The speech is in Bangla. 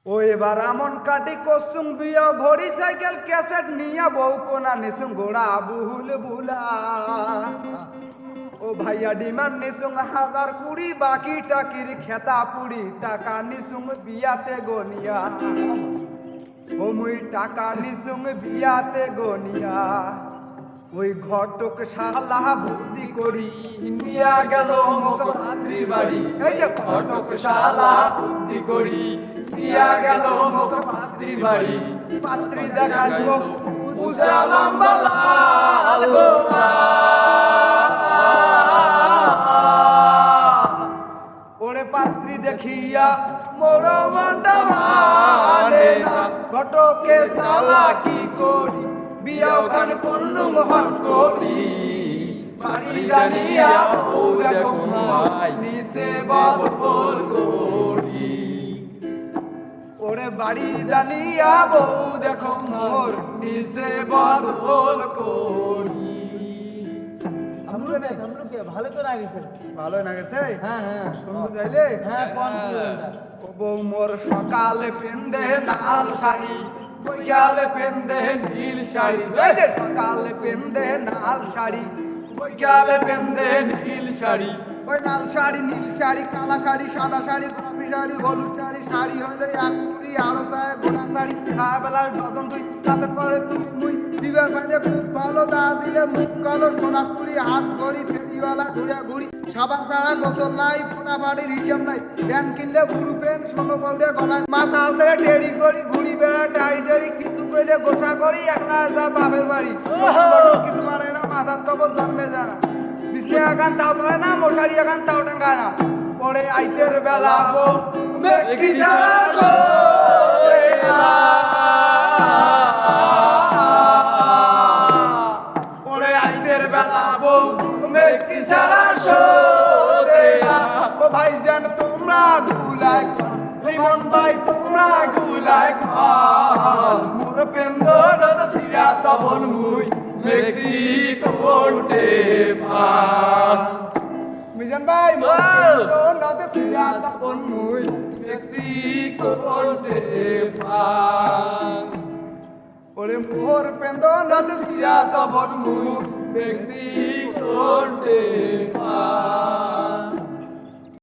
ও এবার আমন কাটি কসুম বিয়া ঘড়ি সাইকেল ক্যাসেট নিয়া বউ কোনা নিসুং ঘোড়া বুহুল বুলা ও ভাইয়া ডিমান্ড নিসুং 1020 বাকি টাকির খেতা পুড়ি টাকা নিসুং বিয়াতে গনিয়া ও মুই টাকা নিসুং বিয়াতে গনিয়া ওই ঘটক শালা বুদ্ধি করি ইন্ডিয়া গেল মুখ পাত্রীর বাড়ি এই যে ঘটক শালা বুদ্ধি করি ইন্ডিয়া গেল মুখ পাত্রীর বাড়ি পাত্রী দেখার মুখ উঁচা লম্বা লাল গোলা ওরে পাত্রী দেখিয়া মোর মনটা মানে না ঘটকে শালা কি করি বিয়াও খান করলু মহান করি বাড়ি দাঁড়িয়া বউ দেখো ভাই নিচে বদল করি ওরে বাড়ি দাঁড়িয়া বউ দেখো মোর নিচে বদল করি ভালো তো না গেছে ভালো না গেছে হ্যাঁ হ্যাঁ শুনতে চাইলে হ্যাঁ কোন ও বউ মোর সকালে পেন্দে লাল শাড়ি বৈকালে পেন্দে নীল শাড়ি এই যে সকালে পেন্দে লাল শাড়ি বৈকালে পেন্দে নীল শাড়ি ওই লাল শাড়ি নীল শাড়ি কালা শাড়ি সাদা শাড়ি গোলাপি শাড়ি হলুদ শাড়ি শাড়ি হলে এক কুড়ি আরো চায় গোলা শাড়ি খাওয়া বেলার ডজন তুই তাতে পরে তুই মুই দিবার বাইরে খুব ভালো দা দিলে মুখ কালো সোনা কুড়ি হাত ঘড়ি ফেরিওয়ালা ঘুরিয়া ঘুরি সাবান ছাড়া গোসল নাই ফোটা বাড়ির হিসাব নাই প্যান কিনলে বুড়ু প্যান সোনো পাউডার গলায় মাথা আছে টেরি করি ঘুরি বেড়া টাড়ি টাড়ি কিছু কইলে গোসা করি একলা যা বাপের বাড়ি কিছু মানে না মাথার কবল জন্মে যায় বিছনা গান তাও টাঙ্গায় না মশারি গান তাও টাঙ্গায় না পরে আইতের বেলা বউ মেক্সি ছাড়া সরে না পরে আইতের বেলা বউ মেক্সি ছাড়া সরে না ও ভাইজান তোমরা গুলাই লিমন ভাই তোমরা গুলাই খান মোর পেন্দর সিরা তবন মুই মেক্সি কোটে পান মিজান ভাই মোর নদে সিরা তবন মুই মেক্সি কোটে পান ওরে মোর পেন্দর নদে সিরা তবন মুই মেক্সি কোটে পান